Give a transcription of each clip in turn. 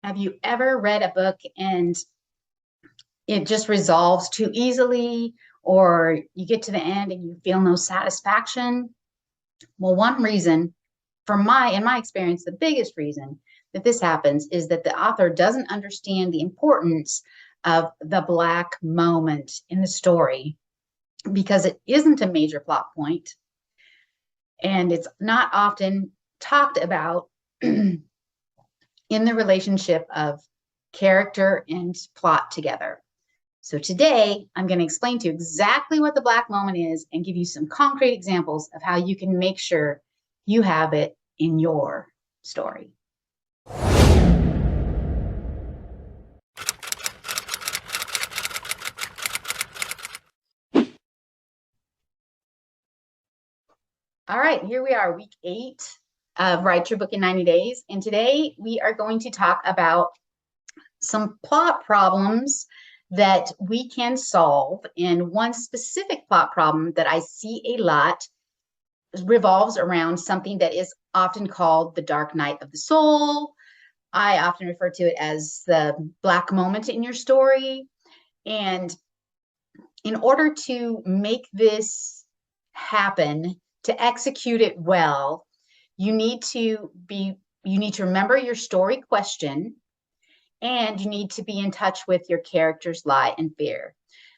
Have you ever read a book and it just resolves too easily, or you get to the end and you feel no satisfaction? Well, one reason, in my experience, the biggest reason that this happens is that the author doesn't understand the importance of the Black moment in the story because it isn't a major plot point and it's not often talked about in the relationship of character and plot together. So today, I'm going to explain to you exactly what the Black moment is and give you some concrete examples of how you can make sure you have it in your story. All right, here we are, week 8 of Write Your Book in 90 Days. And today we are going to talk about some plot problems that we can solve. And one specific plot problem that I see a lot revolves around something that is often called the dark night of the soul. I often refer to it as the Black moment in your story. And in order to make this happen, to execute it well, you need to remember your story question, and you need to be in touch with your character's lie and fear.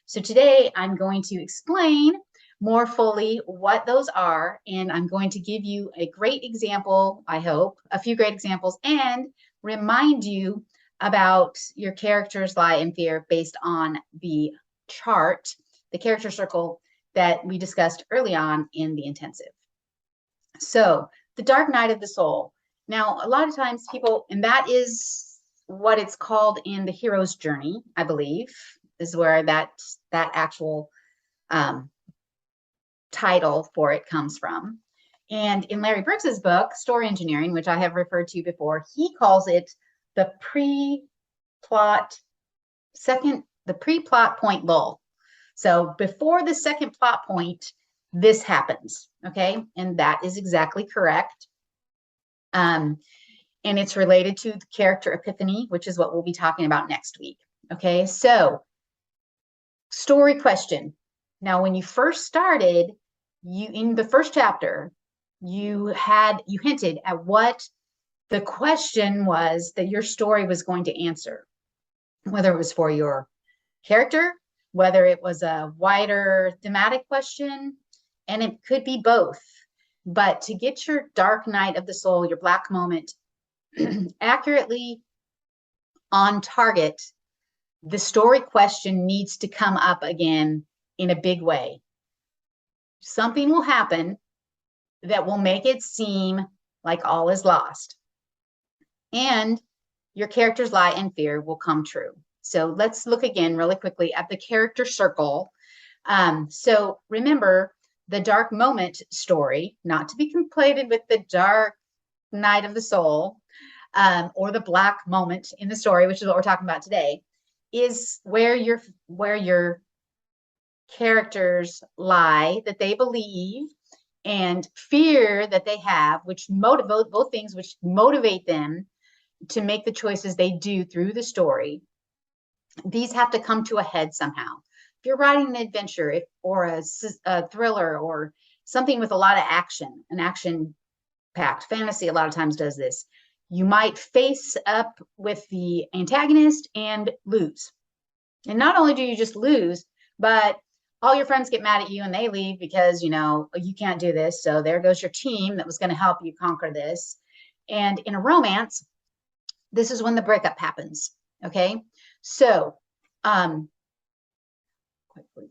So today I'm going to explain more fully what those are, and I'm going to give you a great example, I hope, a few great examples, and remind you about your character's lie and fear based on the chart, the character circle that we discussed early on in the intensive. So the dark night of the soul. Now, a lot of times people, and that is what it's called in the hero's journey, I believe, is where that actual title for it comes from. And in Larry Brooks's book, Story Engineering, which I have referred to before, he calls it the pre-plot point lull. So before the second plot point, this happens, okay? And that is exactly correct. And it's related to the character epiphany, which is what we'll be talking about next week, okay? So, story question. Now, when you first started, in the first chapter, you hinted at what the question was that your story was going to answer, whether it was for your character, whether it was a wider thematic question, and it could be both. But to get your dark night of the soul, your Black moment, accurately on target, the story question needs to come up again in a big way. Something will happen that will make it seem like all is lost. And your character's lie and fear will come true. So let's look again really quickly at the character circle. So remember the dark moment story, not to be conflated with the dark night of the soul, or the Black moment in the story, which is what we're talking about today, is where your characters lie that they believe and fear that they have, which motivate both things, which motivate them to make the choices they do through the story. These have to come to a head somehow. If you're writing an adventure or a thriller or something with a lot of action, an action-packed fantasy a lot of times does this, you might face up with the antagonist and lose. And not only do you just lose, but all your friends get mad at you and they leave because, you can't do this. So there goes your team that was going to help you conquer this. And in a romance, this is when the breakup happens. Okay. So, I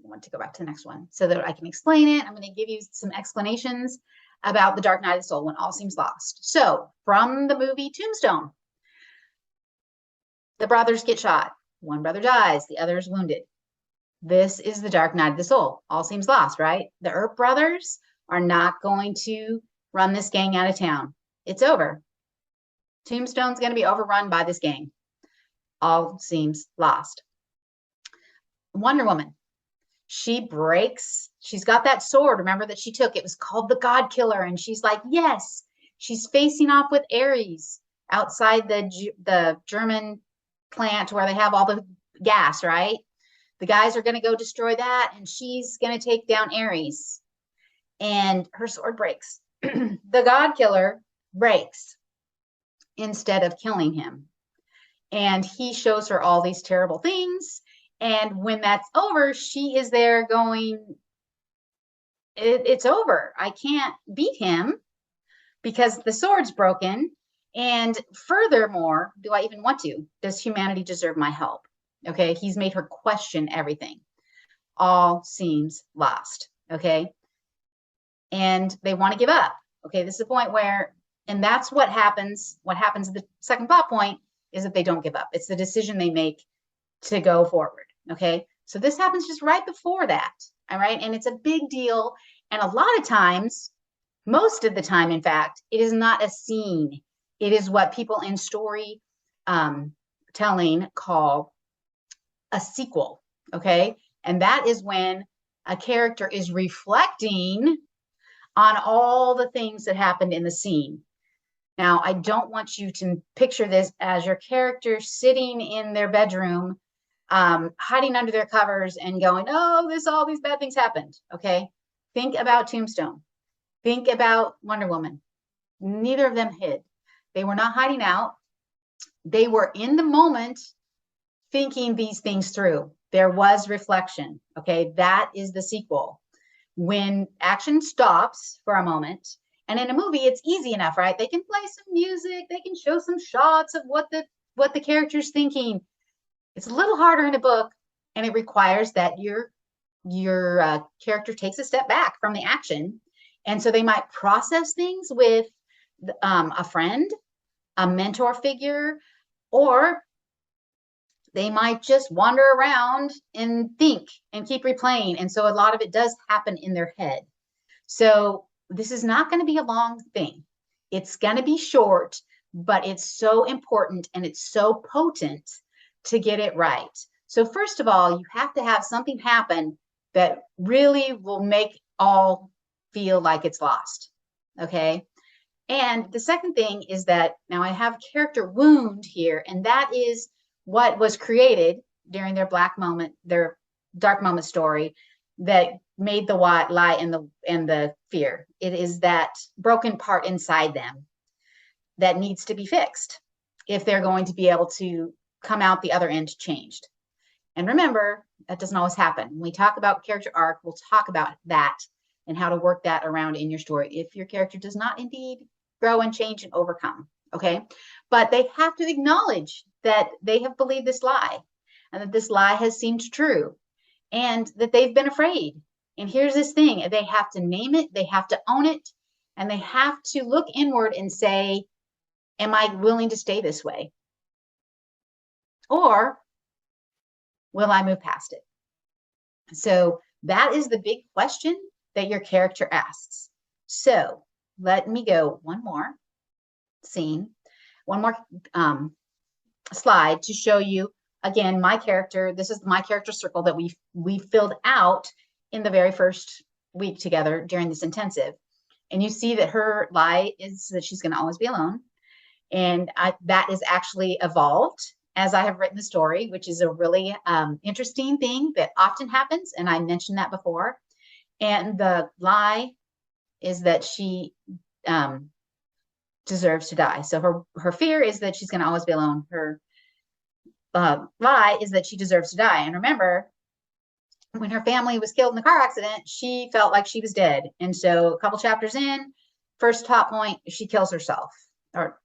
want to go back to the next one so that I can explain it. I'm going to give you some explanations about the dark night of the soul when all seems lost. So from the movie Tombstone, the brothers get shot. One brother dies, the other is wounded. This is the dark night of the soul. All seems lost, right? The Earp brothers are not going to run this gang out of town. It's over. Tombstone's going to be overrun by this gang. All seems lost. Wonder Woman. She's got that sword, remember, that she took. It was called the God Killer. And she's like, yes, she's facing off with Ares outside the German plant where they have all the gas, right? The guys are going to go destroy that, and she's going to take down Ares, and her sword breaks. The god killer breaks instead of killing him, and he shows her all these terrible things. And when that's over, she is there going, it's over. I can't beat him because the sword's broken. And furthermore, do I even want to? Does humanity deserve my help? Okay, he's made her question everything. All seems lost. Okay, and they want to give up. Okay, this is the point where, and that's what happens. What happens at the second plot point is that they don't give up. It's the decision they make to go forward. Okay, so this happens just right before that. All right, and it's a big deal. And a lot of times, most of the time, in fact, it is not a scene. It is what people in story telling call a sequel. Okay, and that is when a character is reflecting on all the things that happened in the scene. Now, I don't want you to picture this as your character sitting in their bedroom, hiding under their covers and going, oh, all these bad things happened. Okay, think about Tombstone. Think about Wonder Woman. Neither of them hid. They were not hiding out. They were in the moment thinking these things through. There was reflection. Okay, that is the sequel. When action stops for a moment, and in a movie, it's easy enough, right? They can play some music, they can show some shots of what the character's thinking. It's a little harder in a book, and it requires that your character takes a step back from the action. And so they might process things with a friend, a mentor figure, or they might just wander around and think and keep replaying. And so a lot of it does happen in their head. So this is not going to be a long thing. It's going to be short, but it's so important and it's so potent to get it right. So first of all, you have to have something happen that really will make all feel like it's lost. Okay. And the second thing is that now I have character wound here, and that is what was created during their dark moment story that made the lie and the fear. It is that broken part inside them that needs to be fixed if they're going to be able to come out the other end changed. And remember, that doesn't always happen. When we talk about character arc, we'll talk about that and how to work that around in your story if your character does not indeed grow and change and overcome. Okay, but they have to acknowledge that they have believed this lie and that this lie has seemed true and that they've been afraid. And here's this thing, they have to name it, they have to own it, and they have to look inward and say, am I willing to stay this way? Or will I move past it? So that is the big question that your character asks. So let me go one more scene, one more slide to show you again my character. This is my character circle that we filled out in the very first week together during this intensive. And you see that her lie is that she's going to always be alone. And that is actually evolved as I have written the story, which is a really interesting thing that often happens. And I mentioned that before. And the lie is that she deserves to die. So her fear is that she's going to always be alone. Her lie is that she deserves to die. And remember, when her family was killed in the car accident, she felt like she was dead. And so a couple chapters in, first top point, she kills herself.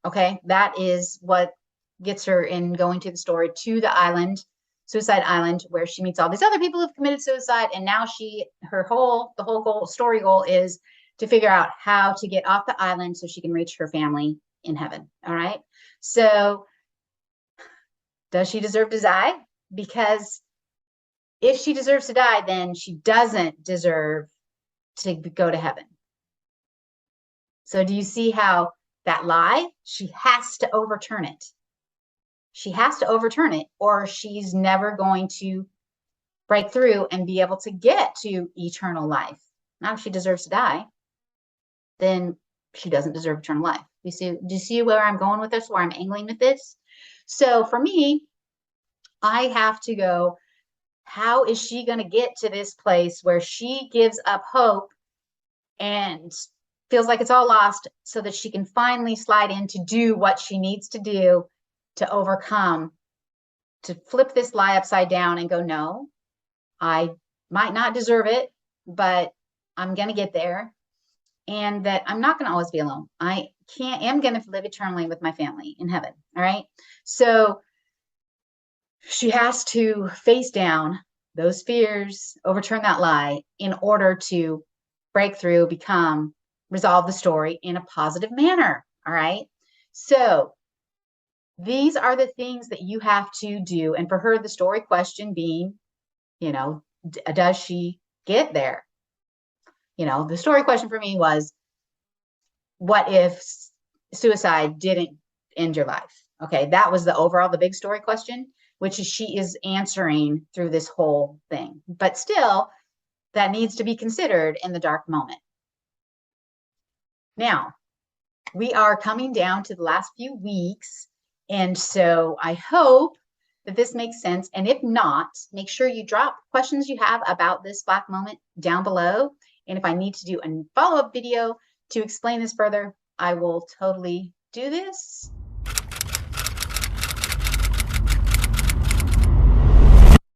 Okay, that is what gets her in going to the story to the island, Suicide Island, where she meets all these other people who've committed suicide. And now the whole story goal is to figure out how to get off the island so she can reach her family in heaven. All right. So does she deserve to die? Because if she deserves to die, then she doesn't deserve to go to heaven. So do you see how that lie, she has to overturn it. She has to overturn it, or she's never going to break through and be able to get to eternal life. Now, if she deserves to die, then she doesn't deserve eternal life. Do you see where I'm going with this, where I'm angling with this? So for me, I have to go, how is she going to get to this place where she gives up hope and feels like it's all lost so that she can finally slide in to do what she needs to do to overcome, to flip this lie upside down and go, no, I might not deserve it, but I'm going to get there. And that I'm not going to always be alone. I am going to live eternally with my family in heaven. All right. So she has to face down those fears, overturn that lie in order to break through, resolve the story in a positive manner. All right. So these are the things that you have to do. And for her, the story question being, does she get there? The story question for me was, what if suicide didn't end your life? Okay, that was the big story question, which is she is answering through this whole thing. But still, that needs to be considered in the dark moment. Now, we are coming down to the last few weeks. And so I hope that this makes sense. And if not, make sure you drop questions you have about this Black moment down below. And if I need to do a follow-up video to explain this further, I will totally do this.